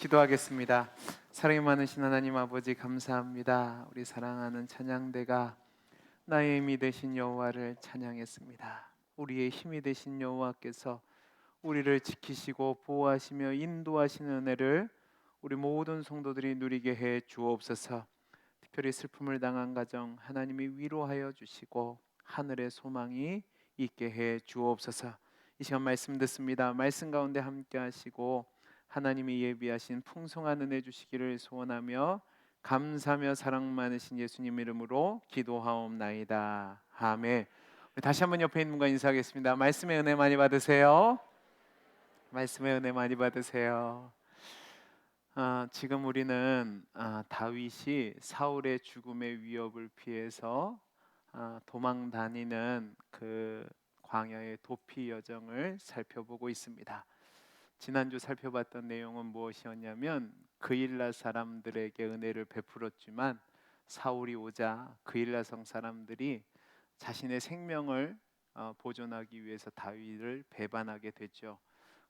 기도하겠습니다. 사랑이 많으신 하나님 아버지 감사합니다. 우리 사랑하는 찬양대가 나의 힘이 되신 여호와를 찬양했습니다. 우리의 힘이 되신 여호와께서 우리를 지키시고 보호하시며 인도하시는 은혜를 우리 모든 성도들이 누리게 해 주옵소서. 특별히 슬픔을 당한 가정 하나님이 위로하여 주시고 하늘의 소망이 있게 해 주옵소서. 이 시간 말씀 듣습니다. 말씀 가운데 함께 하시고 하나님이 예비하신 풍성한 은혜 주시기를 소원하며 감사하며 사랑 많으신 예수님 이름으로 기도하옵나이다. 아멘. 다시 한번 옆에 있는 분과 인사하겠습니다. 말씀의 은혜 많이 받으세요. 말씀의 은혜 많이 받으세요. 지금 우리는 다윗이 사울의 죽음의 위협을 피해서 도망 다니는 그 광야의 도피 여정을 살펴보고 있습니다. 지난주 살펴봤던 내용은 무엇이었냐면 그일라 사람들에게 은혜를 베풀었지만 사울이 오자 그일라 성 사람들이 자신의 생명을 보존하기 위해서 다윗을 배반하게 됐죠.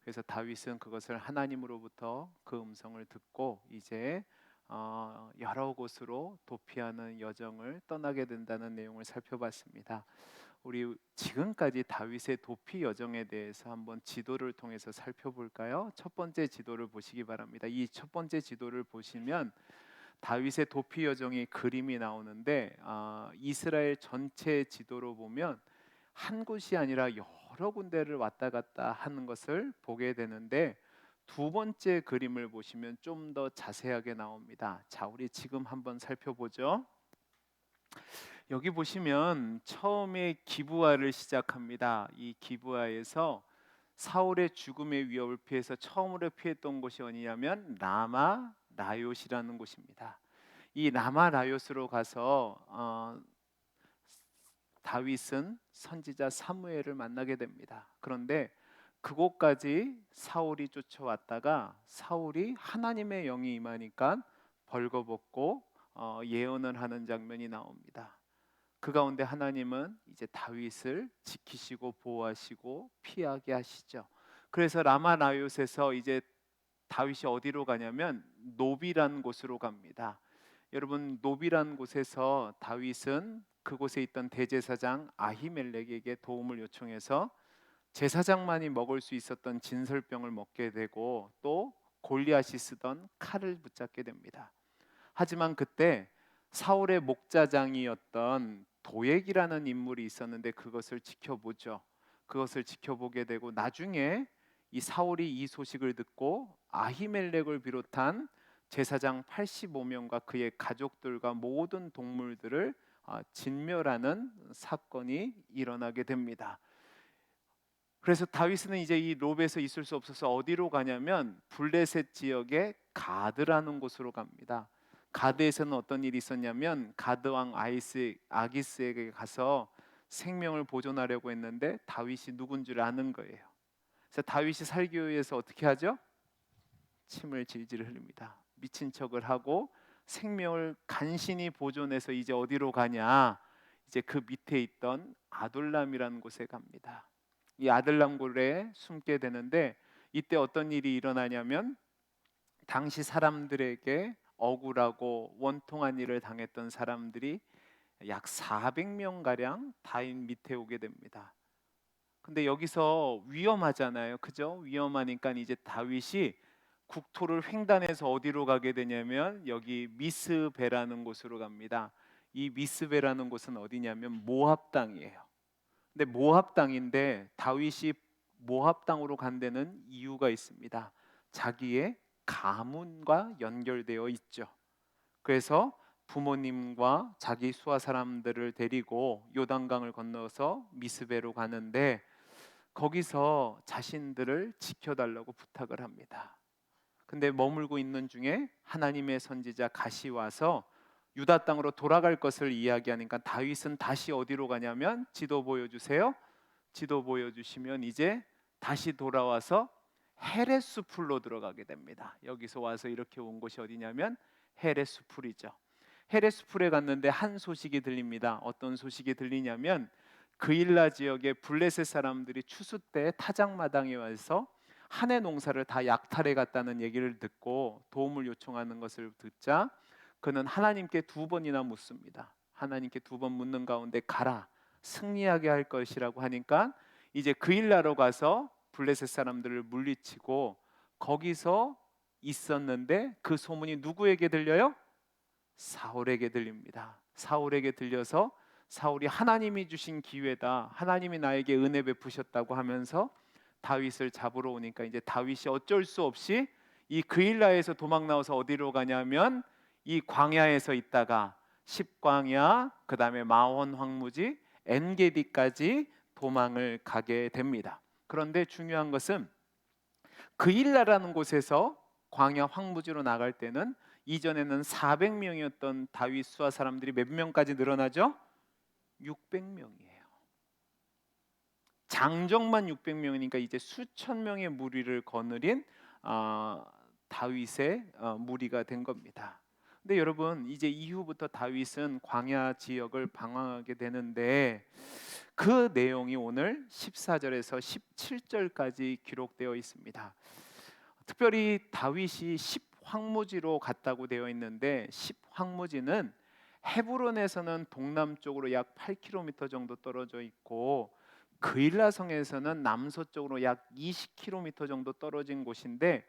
그래서 다윗은 그것을 하나님으로부터 그 음성을 듣고 이제 여러 곳으로 도피하는 여정을 떠나게 된다는 내용을 살펴봤습니다. 우리 지금까지 다윗의 도피 여정에 대해서 한번 지도를 통해서 살펴볼까요? 첫 번째 지도를 보시기 바랍니다. 이 첫 번째 지도를 보시면 다윗의 도피 여정의 그림이 나오는데 이스라엘 전체 지도로 보면 한 곳이 아니라 여러 군데를 왔다 갔다 하는 것을 보게 되는데 두 번째 그림을 보시면 좀 더 자세하게 나옵니다. 자, 우리 지금 한번 살펴보죠. 여기 보시면 처음에 기브아를 시작합니다. 이 기브아에서 사울의 죽음의 위협을 피해서 처음으로 피했던 곳이 어디냐면 라마 라요시라는 곳입니다. 이 라마 라요스로 가서 다윗은 선지자 사무엘을 만나게 됩니다. 그런데 그곳까지 사울이 쫓아왔다가 사울이 하나님의 영이 임하니까 벌거벗고 예언을 하는 장면이 나옵니다. 그 가운데 하나님은 이제 다윗을 지키시고 보호하시고 피하게 하시죠. 그래서 라마나요스에서 이제 다윗이 어디로 가냐면 노비라는 곳으로 갑니다. 여러분, 노비라는 곳에서 다윗은 그곳에 있던 대제사장 아히멜렉에게 도움을 요청해서 제사장만이 먹을 수 있었던 진설병을 먹게 되고 또 골리앗이 쓰던 칼을 붙잡게 됩니다. 하지만 그때 사울의 목자장이었던 도액이라는 인물이 있었는데 그것을 지켜보죠. 그것을 지켜보게 되고 나중에 이 사울이 이 소식을 듣고 아히멜렉을 비롯한 제사장 85명과 그의 가족들과 모든 동물들을 진멸하는 사건이 일어나게 됩니다. 그래서 다윗은 이제 이 롭에서 있을 수 없어서 어디로 가냐면 블레셋 지역의 가드라는 곳으로 갑니다. 가드에서는 어떤 일이 있었냐면 가드 왕 아기스에게 가서 생명을 보존하려고 했는데 다윗이 누군 줄 아는 거예요. 그래서 다윗이 살기 위해서 어떻게 하죠? 침을 질질 흘립니다. 미친 척을 하고 생명을 간신히 보존해서 이제 어디로 가냐? 이제 그 밑에 있던 아둘람이라는 곳에 갑니다. 이 아둘람 굴에 숨게 되는데 이때 어떤 일이 일어나냐면 당시 사람들에게 억울하고 원통한 일을 당했던 사람들이 약 400명 가량 다윗 밑에 오게 됩니다. 근데 여기서 위험하잖아요, 그죠? 위험하니까 이제 다윗이 국토를 횡단해서 어디로 가게 되냐면 여기 미스베라는 곳으로 갑니다. 이 미스베라는 곳은 어디냐면 모압 땅이에요. 근데 모압 땅인데 다윗이 모압 땅으로 간 데는 이유가 있습니다. 자기의 가문과 연결되어 있죠. 그래서 부모님과 자기 수하 사람들을 데리고 요단강을 건너서 미스베로 가는데 거기서 자신들을 지켜달라고 부탁을 합니다. 근데 머물고 있는 중에 하나님의 선지자 갓이 와서 유다 땅으로 돌아갈 것을 이야기하니까 다윗은 다시 어디로 가냐면 지도 보여주세요. 지도 보여주시면 이제 다시 돌아와서 헤레스 풀로 들어가게 됩니다. 여기서 와서 이렇게 온 곳이 어디냐면 헤레스 풀이죠. 헤레스 풀에 갔는데 한 소식이 들립니다. 어떤 소식이 들리냐면 그일라 지역의 블레셋 사람들이 추수 때 타작마당에 와서 한 해 농사를 다 약탈해 갔다는 얘기를 듣고 도움을 요청하는 것을 듣자 그는 하나님께 두 번이나 묻습니다. 하나님께 두 번 묻는 가운데 가라 승리하게 할 것이라고 하니까 이제 그 일나로 가서 블레셋 사람들을 물리치고 거기서 있었는데 그 소문이 누구에게 들려요? 사울에게 들립니다. 사울에게 들려서 사울이 하나님이 주신 기회다. 하나님이 나에게 은혜 베푸셨다고 하면서 다윗을 잡으러 오니까 이제 다윗이 어쩔 수 없이 이 그일라에서 도망 나와서 어디로 가냐면 이 광야에서 있다가 십광야, 그다음에 마온 황무지, 엔게디까지 도망을 가게 됩니다. 그런데 중요한 것은 그일라라는 곳에서 광야 황무지로 나갈 때는 이전에는 400명이었던 다윗 수하 사람들이 몇 명까지 늘어나죠? 600명이에요. 장정만 600명이니까 이제 수천 명의 무리를 거느린 다윗의 무리가 된 겁니다. 근데 여러분 이제 이후부터 다윗은 광야 지역을 방황하게 되는데 그 내용이 오늘 14절에서 17절까지 기록되어 있습니다. 특별히 다윗이 10황무지로 갔다고 되어 있는데 10황무지는 헤브론에서는 동남쪽으로 약 8km 정도 떨어져 있고 그일라성에서는 남서쪽으로 약 20km 정도 떨어진 곳인데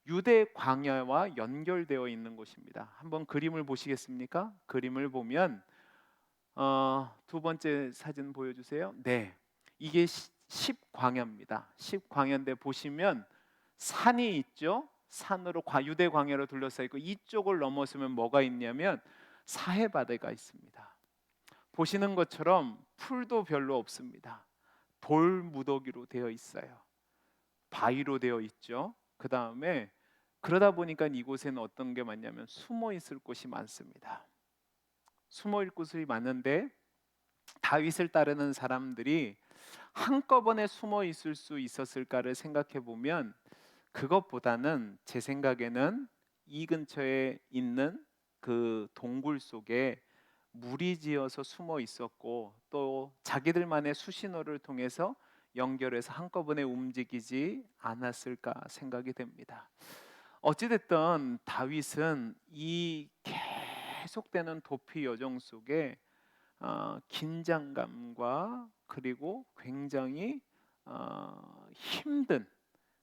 유대 광야와 연결되어 있는 곳입니다. 한번 그림을 보시겠습니까? 그림을 보면 두 번째 사진 보여주세요. 네, 이게 10광야입니다. 10광야인데 보시면 산이 있죠. 산으로 유대 광야로 둘러싸여 있고 이쪽을 넘어서면 뭐가 있냐면 사해바다가 있습니다. 보시는 것처럼 풀도 별로 없습니다. 돌무더기로 되어 있어요. 바위로 되어 있죠. 그 다음에 그러다 보니까 이곳에는 어떤 게 많냐면 숨어 있을 곳이 많습니다. 숨어 있을 곳이 많은데 다윗을 따르는 사람들이 한꺼번에 숨어 있을 수 있었을까를 생각해 보면 그것보다는 제 생각에는 이 근처에 있는 그 동굴 속에 무리지어서 숨어 있었고 또 자기들만의 수신호를 통해서 연결해서 한꺼번에 움직이지 않았을까 생각이 됩니다. 어찌됐든 다윗은 이 계속되는 도피 여정 속에 긴장감과 그리고 굉장히 힘든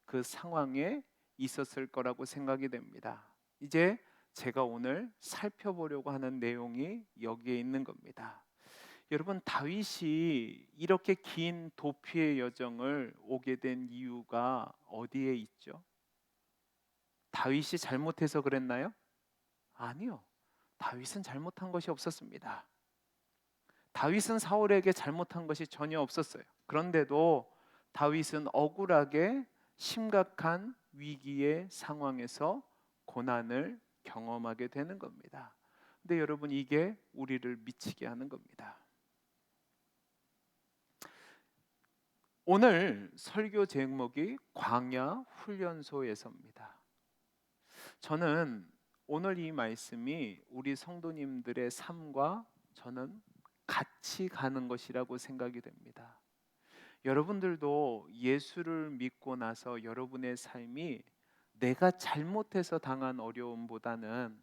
그 상황에 있었을 거라고 생각이 됩니다. 이제 제가 오늘 살펴보려고 하는 내용이 여기에 있는 겁니다. 여러분 다윗이 이렇게 긴 도피의 여정을 오게 된 이유가 어디에 있죠? 다윗이 잘못해서 그랬나요? 아니요. 다윗은 잘못한 것이 없었습니다. 다윗은 사울에게 잘못한 것이 전혀 없었어요. 그런데도 다윗은 억울하게 심각한 위기의 상황에서 고난을 경험하게 되는 겁니다. 근데 여러분 이게 우리를 미치게 하는 겁니다. 오늘 설교 제목이 광야 훈련소에서입니다. 저는 오늘 이 말씀이 우리 성도님들의 삶과 저는 같이 가는 것이라고 생각이 됩니다. 여러분들도 예수를 믿고 나서 여러분의 삶이 내가 잘못해서 당한 어려움보다는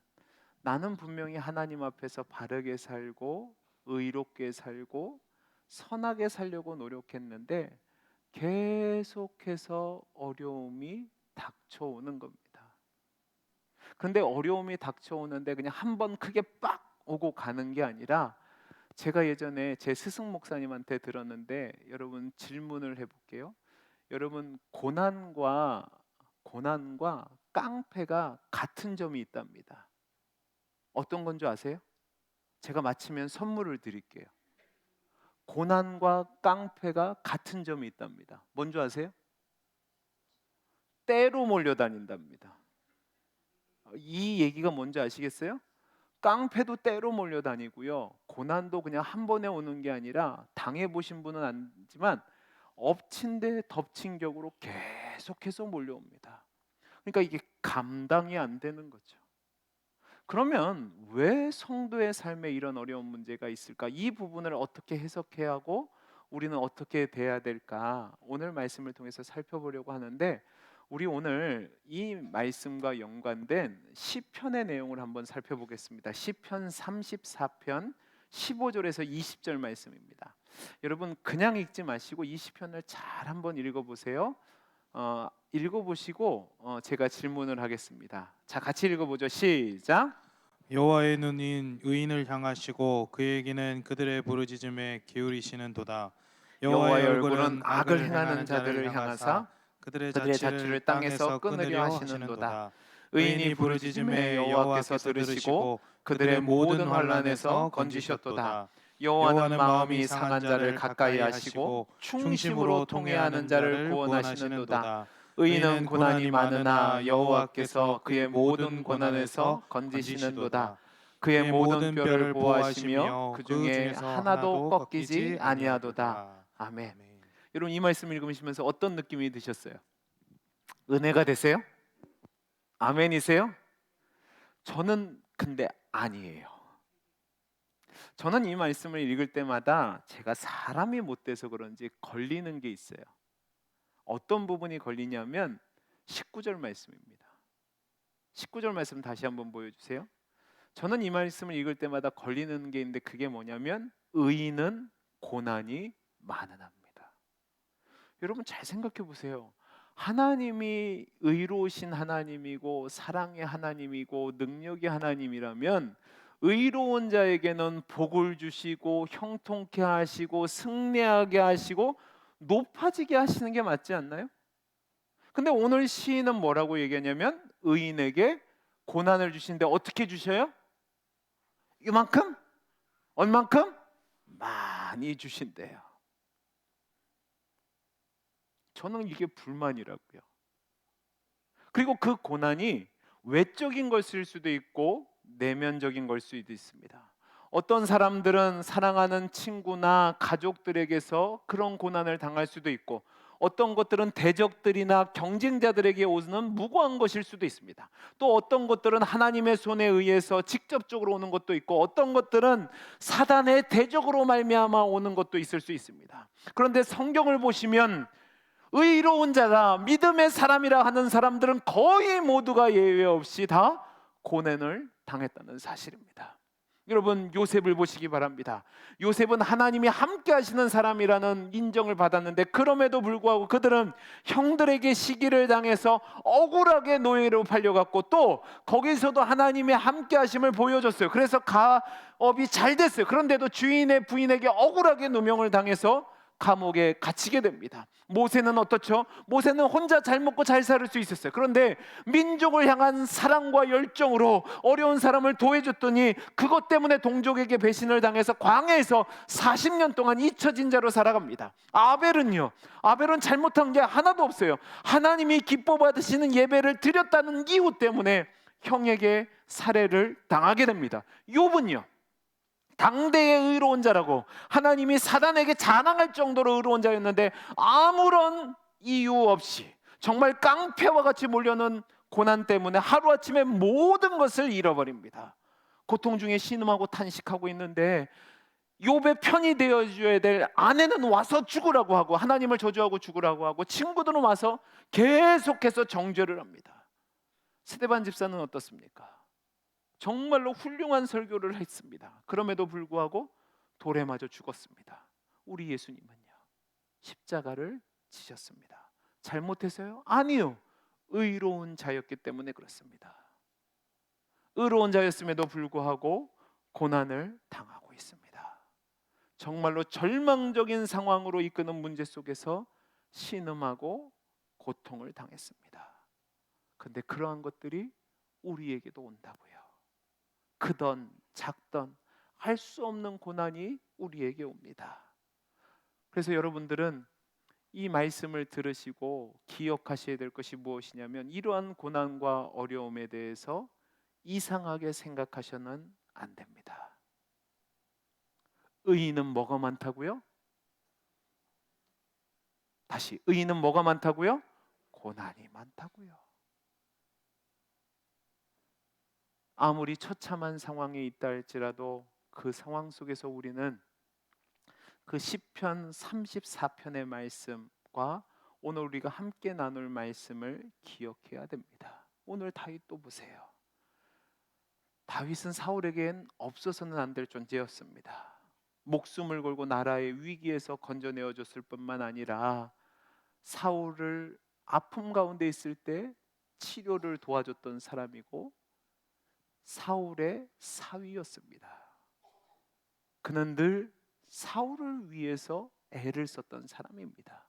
나는 분명히 하나님 앞에서 바르게 살고 의롭게 살고 선하게 살려고 노력했는데 계속해서 어려움이 닥쳐오는 겁니다. 근데 어려움이 닥쳐오는데 그냥 한 번 크게 빡 오고 가는 게 아니라 제가 예전에 제 스승 목사님한테 들었는데 여러분 질문을 해볼게요. 여러분 고난과 깡패가 같은 점이 있답니다. 어떤 건 줄 아세요? 제가 마치면 선물을 드릴게요. 고난과 깡패가 같은 점이 있답니다. 뭔지 아세요? 때로 몰려다닌답니다. 이 얘기가 뭔지 아시겠어요? 깡패도 때로 몰려다니고요. 고난도 그냥 한 번에 오는 게 아니라 당해보신 분은 아니지만 엎친 데 덮친 격으로 계속해서 몰려옵니다. 그러니까 이게 감당이 안 되는 거죠. 그러면 왜 성도의 삶에 이런 어려운 문제가 있을까? 이 부분을 어떻게 해석해야 하고 우리는 어떻게 돼야 될까? 오늘 말씀을 통해서 살펴보려고 하는데 우리 오늘 이 말씀과 연관된 시편의 내용을 한번 살펴보겠습니다. 시편 34편 15절에서 20절 말씀입니다. 여러분 그냥 읽지 마시고 이 시편을 잘 한번 읽어보세요. 읽어보시고 제가 질문을 하겠습니다. 자, 같이 읽어보죠. 시작. 여호와의 눈인 의인을 향하시고 그에게는 그들의 부르짖음에 기울이시는도다. 여호와의 얼굴은 악을 행하는 자들을 향하사 그들의 그들의 자취를 자취를 땅에서 땅에서 끊으려 끊으려 하시는도다. 하시는도다. 의인이 부르짖음에 여호와께서 들으시고 그들의 모든 환난에서 건지셨도다. 여호와는 마음이 상한 자를 가까이 하시고 충심으로 통회하는 자를 구원하시는도다. 의인은 고난이 많으나 여호와께서 그의 모든 고난에서 건지시는도다. 그의 모든 뼈를 보호하시며 그 중에 하나도 꺾이지 아니하도다. 아멘. 여러분 이 말씀 읽으시면서 어떤 느낌이 드셨어요? 은혜가 되세요? 아멘이세요? 저는 근데 아니에요. 저는 이 말씀을 읽을 때마다 제가 사람이 못 돼서 그런지 걸리는 게 있어요. 어떤 부분이 걸리냐면 19절 말씀입니다. 19절 말씀 다시 한번 보여주세요. 저는 이 말씀을 읽을 때마다 걸리는 게 있는데 그게 뭐냐면 의인은 고난이 많으나입니다. 여러분 잘 생각해 보세요. 하나님이 의로우신 하나님이고 사랑의 하나님이고 능력의 하나님이라면 의로운 자에게는 복을 주시고 형통케 하시고 승리하게 하시고 높아지게 하시는 게 맞지 않나요? 근데 오늘 시인은 뭐라고 얘기하냐면 의인에게 고난을 주시는데 어떻게 주셔요? 이만큼? 얼만큼? 많이 주신대요. 저는 이게 불만이라고요. 그리고 그 고난이 외적인 것일 수도 있고 내면적인 걸 수도 있습니다. 어떤 사람들은 사랑하는 친구나 가족들에게서 그런 고난을 당할 수도 있고 어떤 것들은 대적들이나 경쟁자들에게 오는 무고한 것일 수도 있습니다. 또 어떤 것들은 하나님의 손에 의해서 직접적으로 오는 것도 있고 어떤 것들은 사단의 대적으로 말미암아 오는 것도 있을 수 있습니다. 그런데 성경을 보시면 의로운 자다, 믿음의 사람이라 하는 사람들은 거의 모두가 예외 없이 다 고난을 당했다는 사실입니다. 여러분 요셉을 보시기 바랍니다. 요셉은 하나님이 함께 하시는 사람이라는 인정을 받았는데 그럼에도 불구하고 그들은 형들에게 시기를 당해서 억울하게 노예로 팔려갔고 또 거기서도 하나님의 함께 하심을 보여줬어요. 그래서 가업이 잘 됐어요. 그런데도 주인의 부인에게 억울하게 누명을 당해서 감옥에 갇히게 됩니다. 모세는 어떻죠? 모세는 혼자 잘 먹고 잘 살 수 있었어요. 그런데 민족을 향한 사랑과 열정으로 어려운 사람을 도와줬더니 그것 때문에 동족에게 배신을 당해서 광야에서 40년 동안 잊혀진 자로 살아갑니다. 아벨은요? 아벨은 잘못한 게 하나도 없어요. 하나님이 기뻐 받으시는 예배를 드렸다는 이유 때문에 형에게 살해를 당하게 됩니다. 욥은요? 당대의 의로운 자라고 하나님이 사단에게 자랑할 정도로 의로운 자였는데 아무런 이유 없이 정말 깡패와 같이 몰려오는 고난 때문에 하루아침에 모든 것을 잃어버립니다. 고통 중에 신음하고 탄식하고 있는데 욥의 편이 되어줘야 될 아내는 와서 죽으라고 하고 하나님을 저주하고 죽으라고 하고 친구들은 와서 계속해서 정죄를 합니다. 스데반 집사는 어떻습니까? 정말로 훌륭한 설교를 했습니다. 그럼에도 불구하고 돌에 맞아 죽었습니다. 우리 예수님은요 십자가를 지셨습니다. 잘못해서요? 아니요. 의로운 자였기 때문에 그렇습니다. 의로운 자였음에도 불구하고 고난을 당하고 있습니다. 정말로 절망적인 상황으로 이끄는 문제 속에서 신음하고 고통을 당했습니다. 그런데 그러한 것들이 우리에게도 온다고요. 크던 작던 할 수 없는 고난이 우리에게 옵니다. 그래서 여러분들은 이 말씀을 들으시고 기억하셔야 될 것이 무엇이냐면 이러한 고난과 어려움에 대해서 이상하게 생각하셔는 안 됩니다. 의인은 뭐가 많다고요? 다시 의인은 뭐가 많다고요? 고난이 많다고요. 아무리 처참한 상황에 있다 할지라도 그 상황 속에서 우리는 그 시편 34편의 말씀과 오늘 우리가 함께 나눌 말씀을 기억해야 됩니다. 오늘 다윗 또 보세요. 다윗은 사울에겐 없어서는 안 될 존재였습니다. 목숨을 걸고 나라의 위기에서 건져내어 줬을 뿐만 아니라 사울을 아픔 가운데 있을 때 치료를 도와줬던 사람이고 사울의 사위였습니다. 그는 늘 사울을 위해서 애를 썼던 사람입니다.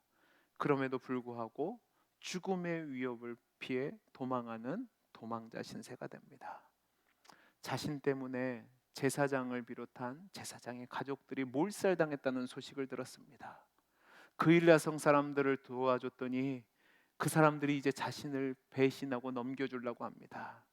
그럼에도 불구하고 죽음의 위협을 피해 도망하는 도망자 신세가 됩니다. 자신 때문에 제사장을 비롯한 제사장의 가족들이 몰살당했다는 소식을 들었습니다. 그일라성 사람들을 도와줬더니 그 사람들이 이제 자신을 배신하고 넘겨주려고 합니다.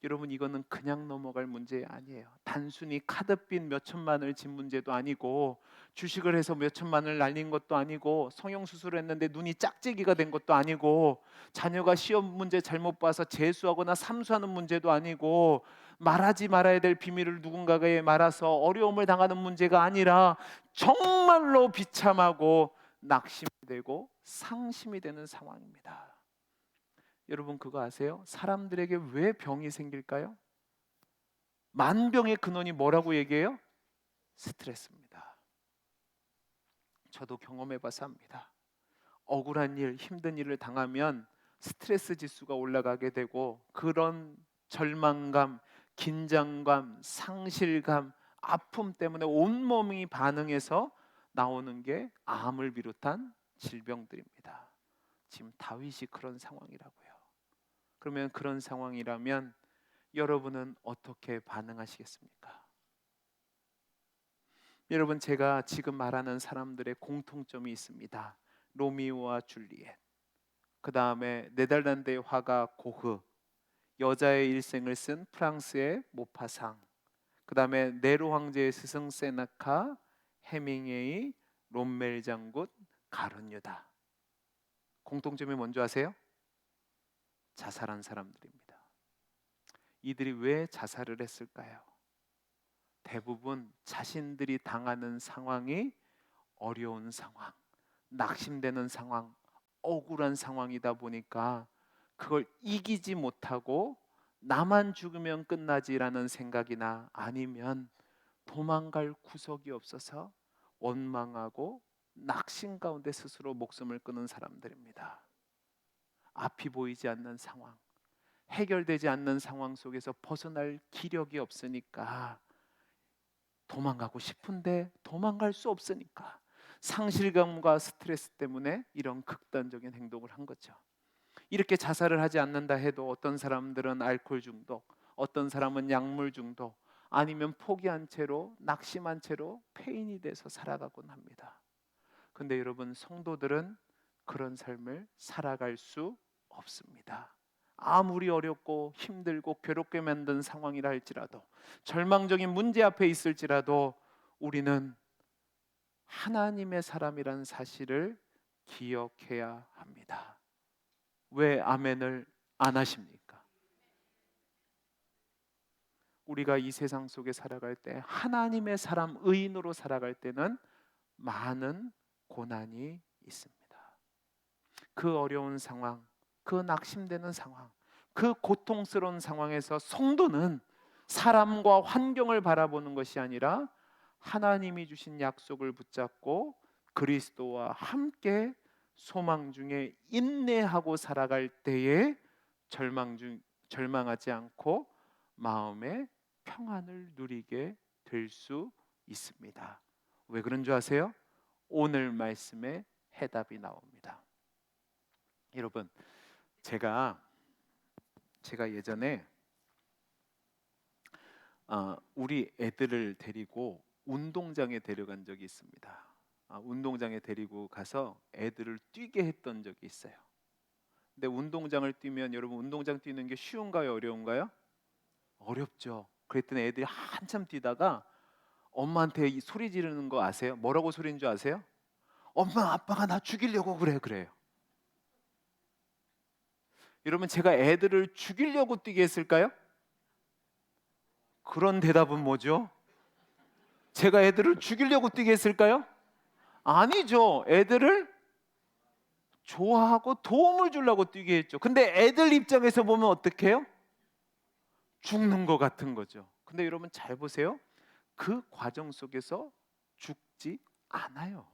여러분, 이거는 그냥 넘어갈 문제 아니에요. 단순히 카드빚 몇 천만을 진 문제도 아니고 주식을 해서 몇 천만을 날린 것도 아니고 성형수술을 했는데 눈이 짝재기가 된 것도 아니고 자녀가 시험 문제 잘못 봐서 재수하거나 삼수하는 문제도 아니고 말하지 말아야 될 비밀을 누군가에게 말아서 어려움을 당하는 문제가 아니라 정말로 비참하고 낙심이 되고 상심이 되는 상황입니다. 여러분, 그거 아세요? 사람들에게 왜 병이 생길까요? 만병의 근원이 뭐라고 얘기해요? 스트레스입니다. 저도 경험해봐서 압니다. 억울한 일, 힘든 일을 당하면 스트레스 지수가 올라가게 되고 그런 절망감, 긴장감, 상실감, 아픔 때문에 온몸이 반응해서 나오는 게 암을 비롯한 질병들입니다. 지금 다윗이 그런 상황이라고요. 그러면 그런 상황이라면 여러분은 어떻게 반응하시겠습니까? 여러분, 제가 지금 말하는 사람들의 공통점이 있습니다. 로미오와 줄리엣, 그 다음에 네덜란드의 화가 고흐, 여자의 일생을 쓴 프랑스의 모파상, 그 다음에 네로 황제의 스승 세네카, 해밍웨이, 롬멜 장군, 가론유다. 공통점이 뭔지 아세요? 자살한 사람들입니다. 이들이 왜 자살을 했을까요? 대부분 자신들이 당하는 상황이 어려운 상황, 낙심되는 상황, 억울한 상황이다 보니까 그걸 이기지 못하고 나만 죽으면 끝나지라는 생각이나 아니면 도망갈 구석이 없어서 원망하고 낙심 가운데 스스로 목숨을 끊은 사람들입니다. 앞이 보이지 않는 상황, 해결되지 않는 상황 속에서 벗어날 기력이 없으니까 도망가고 싶은데 도망갈 수 없으니까 상실감과 스트레스 때문에 이런 극단적인 행동을 한 거죠. 이렇게 자살을 하지 않는다 해도 어떤 사람들은 알코올 중독, 어떤 사람은 약물 중독, 아니면 포기한 채로 낙심한 채로 폐인이 돼서 살아가곤 합니다. 근데 여러분, 성도들은 그런 삶을 살아갈 수 없습니다. 아무리 어렵고 힘들고 괴롭게 만든 상황이라 할지라도, 절망적인 문제 앞에 있을지라도 우리는 하나님의 사람이라는 사실을 기억해야 합니다. 왜 아멘을 안 하십니까? 우리가 이 세상 속에 살아갈 때, 하나님의 사람, 의인으로 살아갈 때는 많은 고난이 있습니다. 그 어려운 상황, 그 낙심되는 상황, 그 고통스러운 상황에서 성도는 사람과 환경을 바라보는 것이 아니라 하나님이 주신 약속을 붙잡고 그리스도와 함께 소망 중에 인내하고 살아갈 때에 절망하지 않고 마음의 평안을 누리게 될 수 있습니다. 왜 그런 줄 아세요? 오늘 말씀에 해답이 나옵니다. 여러분, 제가 예전에 우리 애들을 데리고 운동장에 데려간 적이 있습니다. 운동장에 데리고 가서 애들을 뛰게 했던 적이 있어요. 근데 운동장을 뛰면 여러분, 운동장 뛰는 게 쉬운가요, 어려운가요? 어렵죠. 그랬더니 애들이 한참 뛰다가 엄마한테 이 소리 지르는 거 아세요? 뭐라고 소리인 줄 아세요? 엄마, 아빠가 나 죽이려고 그래요. 여러분, 제가 애들을 죽이려고 뛰게 했을까요? 그런 대답은 뭐죠? 제가 애들을 죽이려고 뛰게 했을까요? 아니죠. 애들을 좋아하고 도움을 주려고 뛰게 했죠. 근데 애들 입장에서 보면 어떻게 해요? 죽는 것 같은 거죠. 근데 여러분 잘 보세요. 그 과정 속에서 죽지 않아요.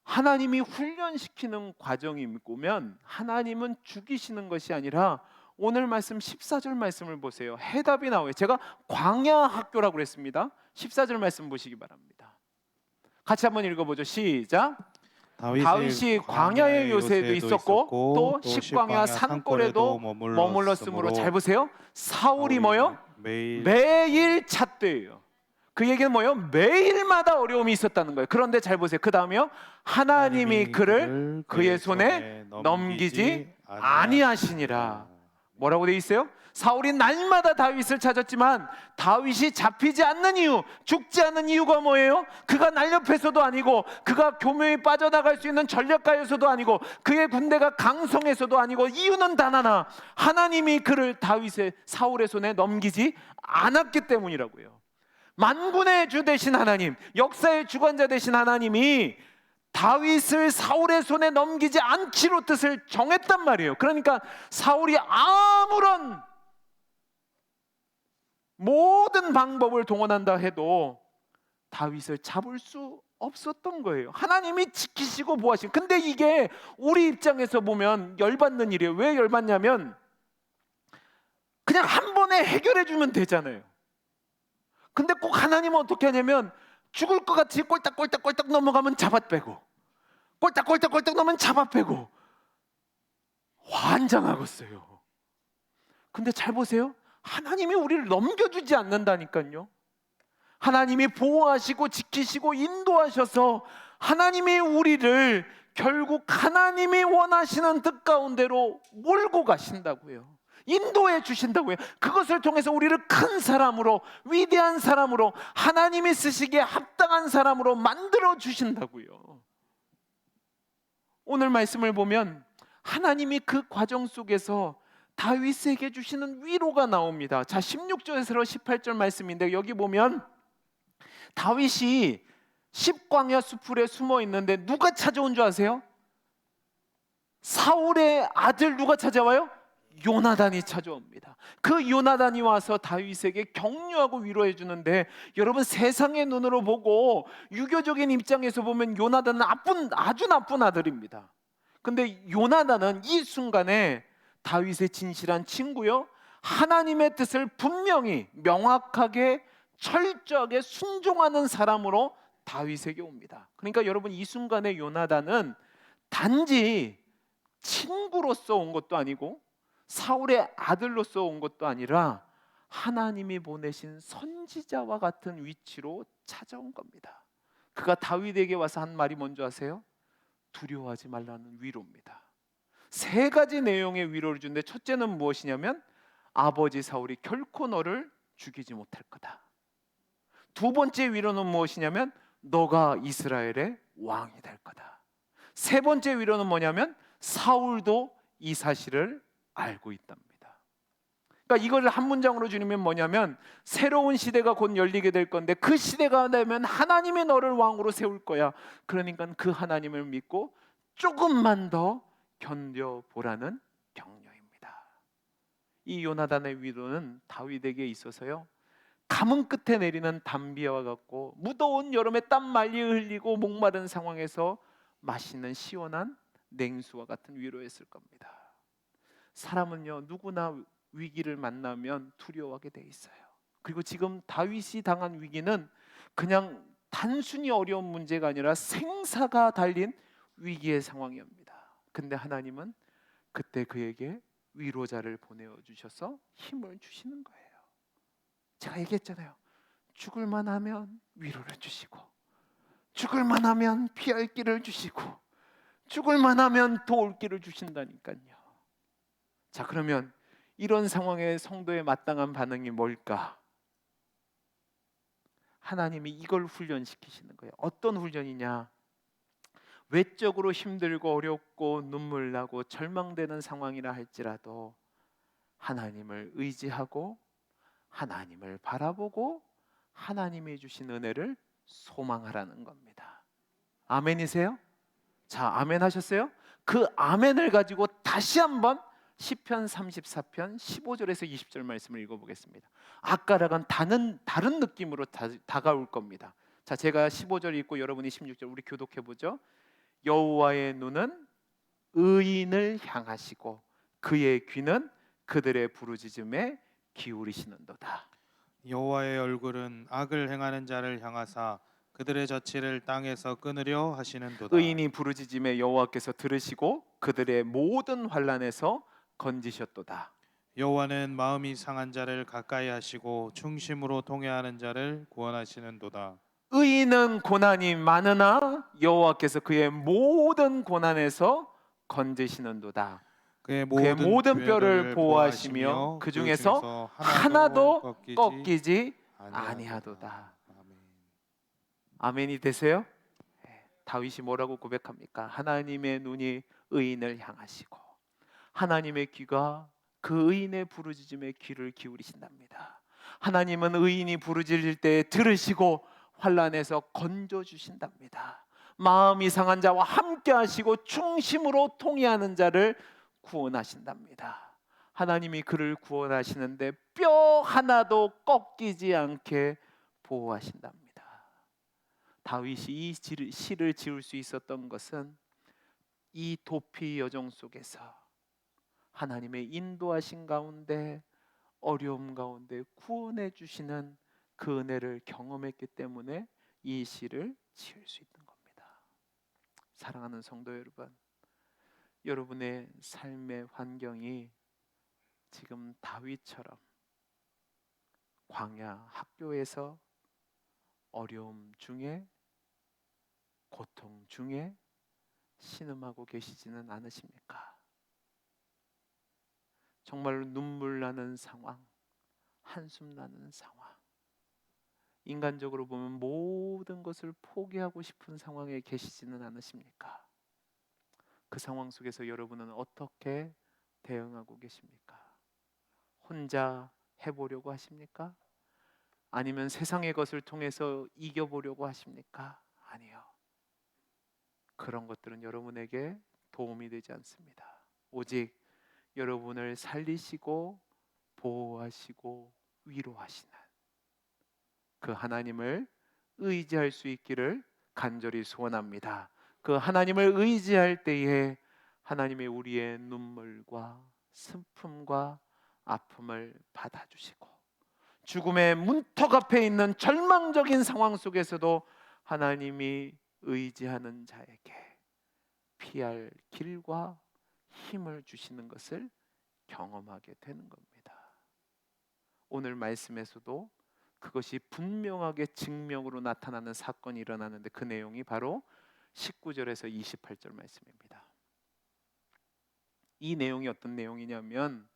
하나님이 훈련시키는 과정이 보면 하나님은 죽이시는 것이 아니라 오늘 말씀 14절 말씀을 보세요. 해답이 나와요. 제가 광야 학교라고 그랬습니다. 14절 말씀 보시기 바랍니다. 같이 한번 읽어보죠. 시작. 다윗이 광야의 요새도 있었고 또 식광야 산골에도 머물렀으므로, 잘 보세요. 사울이 뭐요? 매일 찾대요. 그 얘기는 뭐예요? 매일마다 어려움이 있었다는 거예요. 그런데 잘 보세요. 그 다음에요. 하나님이 그를 그의 손에 넘기지 아니하시니라. 뭐라고 돼 있어요? 사울이 날마다 다윗을 찾았지만 다윗이 잡히지 않는 이유, 죽지 않는 이유가 뭐예요? 그가 날렵해서도 아니고, 그가 교묘히 빠져나갈 수 있는 전략가여서도 아니고, 그의 군대가 강성해서도 아니고, 이유는 단 하나, 하나님이 그를 사울의 손에 넘기지 않았기 때문이라고요. 만군의 주 되신 하나님, 역사의 주관자 되신 하나님이 다윗을 사울의 손에 넘기지 않기로 뜻을 정했단 말이에요. 그러니까 사울이 아무런 모든 방법을 동원한다 해도 다윗을 잡을 수 없었던 거예요. 하나님이 지키시고 보호하시고. 근데 이게 우리 입장에서 보면 열받는 일이에요. 왜 열받냐면 그냥 한 번에 해결해 주면 되잖아요. 근데 꼭 하나님은 어떻게 하냐면 죽을 것 같이 꼴딱꼴딱 넘어가면 잡아 빼고, 꼴딱꼴딱 넘으면 잡아 빼고, 환장하겠어요. 근데 잘 보세요. 하나님이 우리를 넘겨주지 않는다니까요. 하나님이 보호하시고 지키시고 인도하셔서 하나님이 우리를 결국 하나님이 원하시는 뜻 가운데로 몰고 가신다고요. 인도해 주신다고요. 그것을 통해서 우리를 큰 사람으로, 위대한 사람으로, 하나님이 쓰시기에 합당한 사람으로 만들어 주신다고요. 오늘 말씀을 보면 하나님이 그 과정 속에서 다윗에게 주시는 위로가 나옵니다. 자, 16절에서 18절 말씀인데 여기 보면 다윗이 십광야 수풀에 숨어 있는데 누가 찾아온 줄 아세요? 사울의 아들 누가 찾아와요? 요나단이 찾아옵니다. 그 요나단이 와서 다윗에게 격려하고 위로해 주는데, 여러분 세상의 눈으로 보고 유교적인 입장에서 보면 요나단은 아주 나쁜 아들입니다. 근데 요나단은 이 순간에 다윗의 진실한 친구요, 하나님의 뜻을 분명히 명확하게 철저하게 순종하는 사람으로 다윗에게 옵니다. 그러니까 여러분 이 순간에 요나단은 단지 친구로서 온 것도 아니고 사울의 아들로서 온 것도 아니라 하나님이 보내신 선지자와 같은 위치로 찾아온 겁니다. 그가 다윗에게 와서 한 말이 뭔지 아세요? 두려워하지 말라는 위로입니다. 세 가지 내용의 위로를 주는데, 첫째는 무엇이냐면 아버지 사울이 결코 너를 죽이지 못할 거다. 두 번째 위로는 무엇이냐면 너가 이스라엘의 왕이 될 거다. 세 번째 위로는 뭐냐면 사울도 이 사실을 알고 있답니다. 그러니까 이걸 한 문장으로 주면 뭐냐면 새로운 시대가 곧 열리게 될 건데 그 시대가 되면 하나님이 너를 왕으로 세울 거야. 그러니까 그 하나님을 믿고 조금만 더 견뎌보라는 격려입니다. 이 요나단의 위로는 다윗에게 있어서요, 가뭄 끝에 내리는 단비와 같고 무더운 여름에 땀 말리 흘리고 목마른 상황에서 마시는 시원한 냉수와 같은 위로였을 겁니다. 사람은요 누구나 위기를 만나면 두려워하게 돼 있어요. 그리고 지금 다윗이 당한 위기는 그냥 단순히 어려운 문제가 아니라 생사가 달린 위기의 상황이옵니다. 근데 하나님은 그때 그에게 위로자를 보내주셔서 힘을 주시는 거예요. 제가 얘기했잖아요. 죽을 만하면 위로를 주시고, 죽을 만하면 피할 길을 주시고, 죽을 만하면 도울 길을 주신다니까요. 자, 그러면 이런 상황에 성도의 마땅한 반응이 뭘까? 하나님이 이걸 훈련시키시는 거예요. 어떤 훈련이냐? 외적으로 힘들고 어렵고 눈물 나고 절망되는 상황이라 할지라도 하나님을 의지하고 하나님을 바라보고 하나님이 주신 은혜를 소망하라는 겁니다. 아멘이세요? 자, 아멘 하셨어요? 그 아멘을 가지고 다시 한번 시편 34편 15절에서 20절 말씀을 읽어보겠습니다. 아까랑은 다른 느낌으로 다가올 겁니다. 자, 제가 15절 읽고 여러분이 16절 우리 교독해 보죠. 여호와의 눈은 의인을 향하시고 그의 귀는 그들의 부르짖음에 기울이시는도다. 여호와의 얼굴은 악을 행하는 자를 향하사 그들의 자취를 땅에서 끊으려 하시는도다. 의인이 부르짖음에 여호와께서 들으시고 그들의 모든 환난에서 건지셨도다. 여호와는 마음이 상한 자를 가까이 하시고 충심으로 통회하는 자를 구원하시는도다. 의인은 고난이 많으나 여호와께서 그의 모든 고난에서 건지시는도다. 그의 그의 모든 뼈를 뼈를 보호하시며 그 중에서 하나도 꺾이지 아니하도다. 아멘. 아멘이 되세요? 다윗이 뭐라고 고백합니까? 하나님의 눈이 의인을 향하시고 하나님의 귀가 그 의인의 부르짖음에 귀를 기울이신답니다. 하나님은 의인이 부르짖을 때 들으시고 환난에서 건져 주신답니다. 마음이 상한 자와 함께 하시고 중심으로 통회하는 자를 구원하신답니다. 하나님이 그를 구원하시는데 뼈 하나도 꺾이지 않게 보호하신답니다. 다윗이 이 시를 지을 수 있었던 것은 이 도피 여정 속에서 하나님의 인도하신 가운데 어려움 가운데 구원해 주시는 그 은혜를 경험했기 때문에 이 시를 지을 수 있는 겁니다. 사랑하는 성도 여러분, 여러분의 삶의 환경이 지금 다윗처럼 광야 학교에서 어려움 중에 고통 중에 신음하고 계시지는 않으십니까? 정말로 눈물 나는 상황, 한숨 나는 상황, 인간적으로 보면 모든 것을 포기하고 싶은 상황에 계시지는 않으십니까? 그 상황 속에서 여러분은 어떻게 대응하고 계십니까? 혼자 해보려고 하십니까? 아니면 세상의 것을 통해서 이겨보려고 하십니까? 아니요. 그런 것들은 여러분에게 도움이 되지 않습니다. 오직 여러분을 살리시고 보호하시고 위로하시는 그 하나님을 의지할 수 있기를 간절히 소원합니다. 그 하나님을 의지할 때에 하나님의 우리의 눈물과 슬픔과 아픔을 받아주시고 죽음의 문턱 앞에 있는 절망적인 상황 속에서도 하나님이 의지하는 자에게 피할 길과 힘을 주시는 것을 경험하게 되는 겁니다. 오늘 말씀에서도 그것이 분명하게 증명으로 나타나는 사건이 일어나는데 그 내용이 바로 19절에서 28절 말씀입니다. 이 내용이 어떤 내용이냐면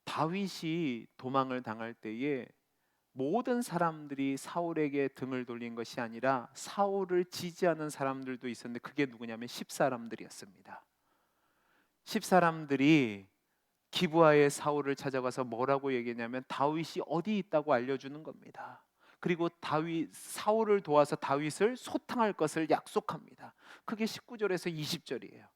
다윗이 도망을 당할 때에 모든 사람들이 사울에게 등을 돌린 것이 아니라 사울을 지지하는 사람들도 있었는데 그게 누구냐면 10사람들이었습니다. 10사람들이 기브아의 사울을 찾아가서 뭐라고 얘기했냐면 다윗이 어디 있다고 알려주는 겁니다. 그리고 사울을 도와서 다윗을 소탕할 것을 약속합니다. 그게 19절에서 20절이에요.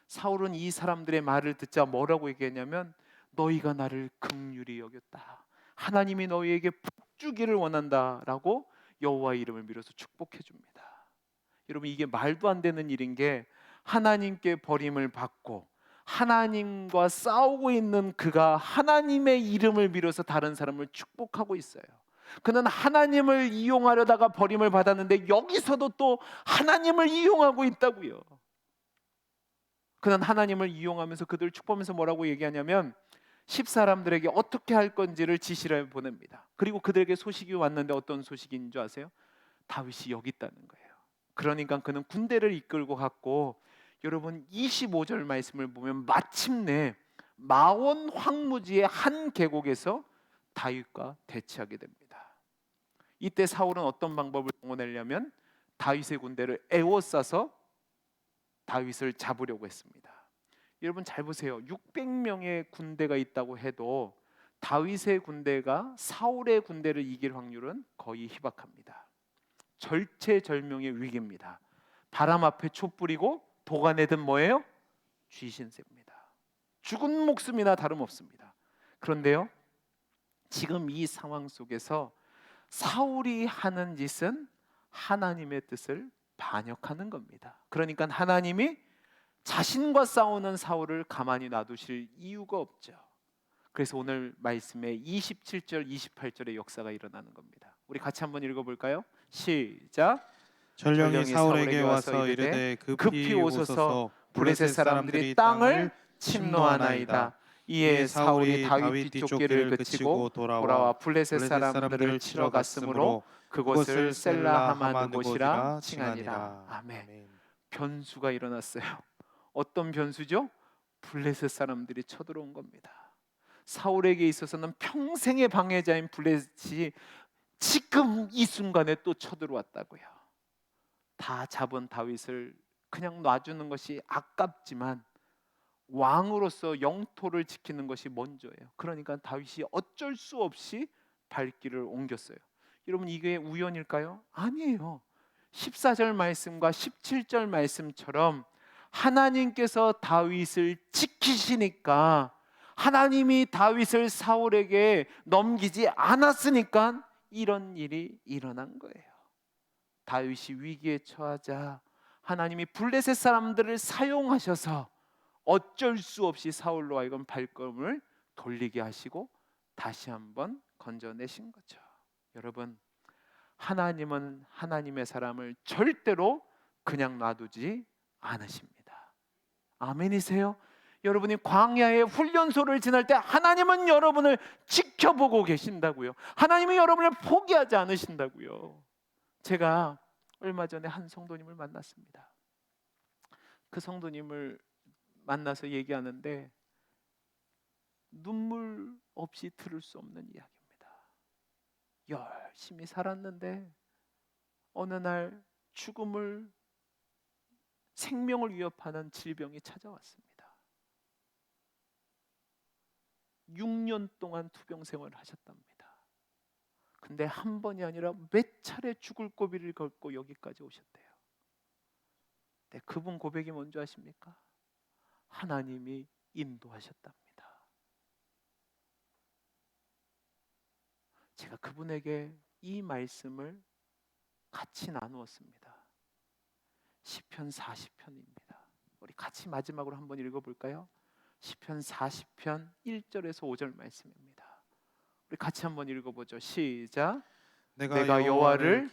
사울은 이 사람들의 말을 듣자 뭐라고 얘기했냐면 너희가 나를 긍휼히 여겼다. 하나님이 너희에게 복 주기를 원한다라고 여호와의 이름을 빌어서 축복해 줍니다. 여러분 이게 말도 안 되는 일인 게 하나님께 버림을 받고 하나님과 싸우고 있는 그가 하나님의 이름을 빌어서 다른 사람을 축복하고 있어요. 그는 하나님을 이용하려다가 버림을 받았는데 여기서도 또 하나님을 이용하고 있다고요. 그는 하나님을 이용하면서 그들을 축복하면서 뭐라고 얘기하냐면 10사람들에게 어떻게 할 건지를 지시를 보냅니다. 그리고 그들에게 소식이 왔는데 어떤 소식인 줄 아세요? 다윗이 여기 있다는 거예요. 그러니까 그는 군대를 이끌고 갔고 여러분 25절 말씀을 보면 마침내 마온 황무지의 한 계곡에서 다윗과 대치하게 됩니다. 이때 사울은 어떤 방법을 동원하려면 다윗의 군대를 에워싸서 다윗을 잡으려고 했습니다. 여러분 잘 보세요. 600명의 군대가 있다고 해도 다윗의 군대가 사울의 군대를 이길 확률은 거의 희박합니다. 절체절명의 위기입니다. 바람 앞에 촛불이고 도가내든 뭐예요? 쥐신세입니다. 죽은 목숨이나 다름없습니다. 그런데요, 지금 이 상황 속에서 사울이 하는 짓은 하나님의 뜻을 반역하는 겁니다. 그러니까 하나님이 자신과 싸우는 사울을 가만히 놔두실 이유가 없죠. 그래서 오늘 말씀에 27절, 28절의 역사가 일어나는 겁니다. 우리 같이 한번 읽어볼까요? 시작. 전령이 사울에게 와서 이르되 급히 오소서 블레셋 사람들이 땅을 침노하나이다. 이에 사울이 다윗 뒤쫓기를 그치고 돌아와 블레셋 사람들을 치러 갔으므로 그곳을 셀라 하만 곳이라 칭하니라. 아멘. 변수가 일어났어요. 어떤 변수죠? 블레셋 사람들이 쳐들어온 겁니다. 사울에게 있어서는 평생의 방해자인 블레셋이 지금 이 순간에 또 쳐들어왔다고요. 다 잡은 다윗을 그냥 놔주는 것이 아깝지만 왕으로서 영토를 지키는 것이 먼저예요. 그러니까 다윗이 어쩔 수 없이 발길을 옮겼어요. 여러분, 이게 우연일까요? 아니에요. 14절 말씀과 17절 말씀처럼 하나님께서 다윗을 지키시니까, 하나님이 다윗을 사울에게 넘기지 않았으니까 이런 일이 일어난 거예요. 다윗이 위기에 처하자 하나님이 블레셋 사람들을 사용하셔서 어쩔 수 없이 사울로 하여금 발걸음을 돌리게 하시고 다시 한번 건져내신 거죠. 여러분, 하나님은 하나님의 사람을 절대로 그냥 놔두지 않으십니다. 아멘이세요? 여러분이 광야의 훈련소를 지날 때 하나님은 여러분을 지켜보고 계신다고요. 하나님이 여러분을 포기하지 않으신다고요. 제가 얼마 전에 한 성도님을 만났습니다. 그 성도님을 만나서 얘기하는데 눈물 없이 들을 수 없는 이야기입니다. 열심히 살았는데 어느 날 생명을 위협하는 질병이 찾아왔습니다. 6년 동안 투병 생활을 하셨답니다. 근데 한 번이 아니라 몇 차례 죽을 고비를 걸고 여기까지 오셨대요. 네, 그분 고백이 뭔지 아십니까? 하나님이 인도하셨답니다. 제가 그분에게 이 말씀을 같이 나누었습니다. 시편 40편입니다. 우리 같이 마지막으로 한번 읽어볼까요? 시편 40편 1절에서 5절 말씀입니다. 우리 같이 한번 읽어보죠. 시작. 내가 여호와를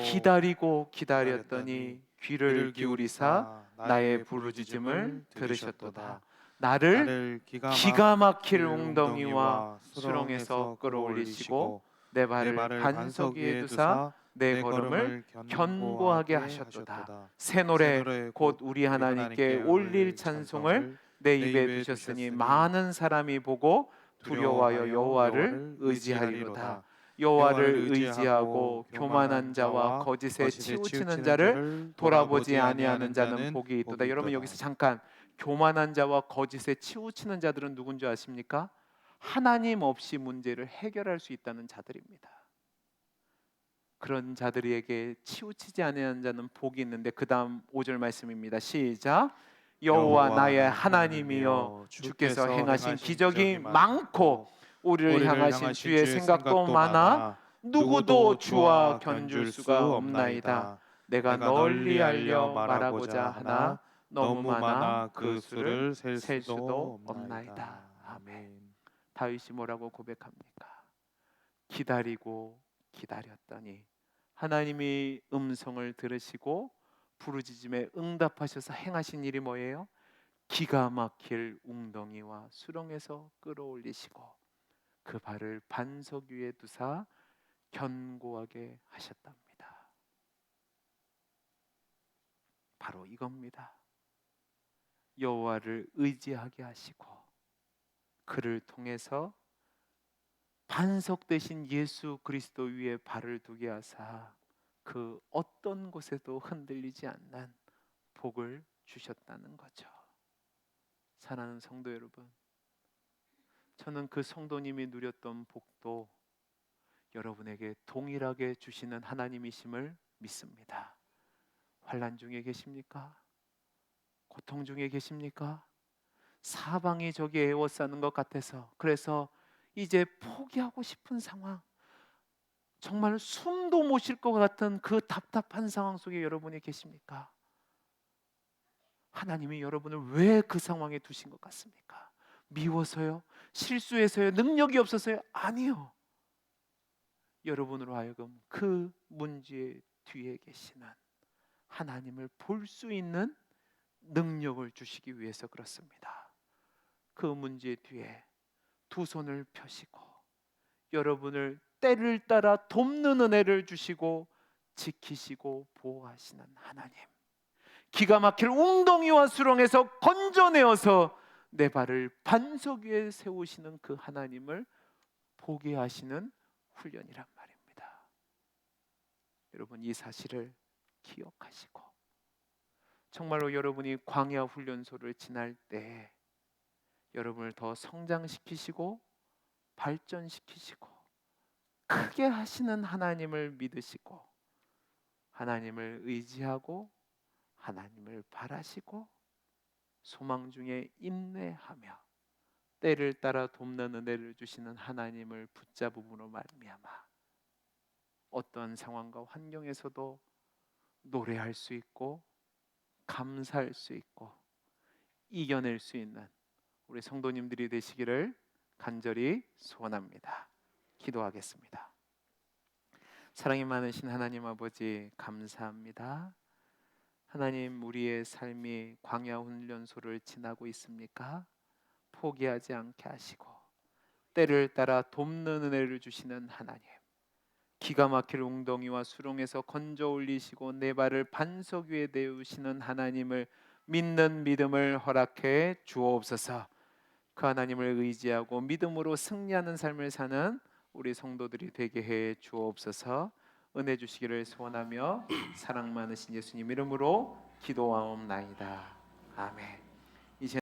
기다리고 기다렸더니 귀를 기울이사 나의 부르짖음을 들으셨도다. 나를 기가 막힐 웅덩이와 수렁에서 끌어올리시고 내 발을 반석 위에 두사 내 걸음을 견고하게 하셨도다. 새 노래 곧 우리 하나님께 올릴 찬송을 내 입에 두셨으니 많은 사람이 보고 두려워하여 여호와를 의지하리로다. 여호와를 의지하고 교만한 자와 거짓에 치우치는 자를 돌아보지 아니하는 자는 복이 있도다. 여러분, 여기서 잠깐, 교만한 자와 거짓에 치우치는 자들은 누군지 아십니까? 하나님 없이 문제를 해결할 수 있다는 자들입니다. 그런 자들에게 치우치지 아니하는 자는 복이 있는데, 그 다음 5절 말씀입니다. 시작. 여호와 나의 하나님이여 주께서 행하신 기적이 많고 우리를 향하신 주의 생각도 많아 누구도 주와 견줄 수가 없나이다. 내가 널리 알려 말하고자 하나 너무 많아 그 수를 셀 수도 없나이다. 아멘. 다윗이 뭐라고 고백합니까? 기다리고 기다렸더니 하나님이 음성을 들으시고 부르짖음에 응답하셔서 행하신 일이 뭐예요? 기가 막힐 웅덩이와 수렁에서 끌어올리시고 그 발을 반석 위에 두사 견고하게 하셨답니다. 바로 이겁니다. 여호와를 의지하게 하시고 그를 통해서 반석 대신 예수 그리스도 위에 발을 두게 하사 그 어떤 곳에도 흔들리지 않는 복을 주셨다는 거죠. 사랑하는 성도 여러분, 저는 그 성도님이 누렸던 복도 여러분에게 동일하게 주시는 하나님이심을 믿습니다. 환난 중에 계십니까? 고통 중에 계십니까? 사방이 저기 에워싸는 것 같아서, 그래서 이제 포기하고 싶은 상황, 정말 숨도 못 쉴 것 같은 그 답답한 상황 속에 여러분이 계십니까? 하나님이 여러분을 왜 그 상황에 두신 것 같습니까? 미워서요? 실수해서요? 능력이 없어서요? 아니요. 여러분으로 하여금 그 문제 뒤에 계시는 하나님을 볼 수 있는 능력을 주시기 위해서 그렇습니다. 그 문제 뒤에 두 손을 펴시고 여러분을 때를 따라 돕는 은혜를 주시고 지키시고 보호하시는 하나님, 기가 막힐 웅덩이와 수렁에서 건져내어서 내 발을 반석 위에 세우시는 그 하나님을 보게 하시는 훈련이란 말입니다. 여러분, 이 사실을 기억하시고 정말로 여러분이 광야 훈련소를 지날 때 여러분을 더 성장시키시고 발전시키시고 크게 하시는 하나님을 믿으시고 하나님을 의지하고 하나님을 바라시고 소망 중에 인내하며 때를 따라 돕는 은혜를 주시는 하나님을 붙잡음으로 말미암아 어떤 상황과 환경에서도 노래할 수 있고 감사할 수 있고 이겨낼 수 있는 우리 성도님들이 되시기를 간절히 소원합니다. 기도하겠습니다. 사랑이 많으신 하나님 아버지, 감사합니다. 하나님, 우리의 삶이 광야 훈련소를 지나고 있습니까? 포기하지 않게 하시고 때를 따라 돕는 은혜를 주시는 하나님, 기가 막힐 웅덩이와 수렁에서 건져 올리시고 내 발을 반석 위에 내우시는 하나님을 믿는 믿음을 허락해 주옵소서. 그 하나님을 의지하고 믿음으로 승리하는 삶을 사는 우리 성도들이 되게 해 주옵소서. 은혜 주시기를 소원하며 사랑 많으신 예수님 이름으로 기도하옵나이다. 아멘.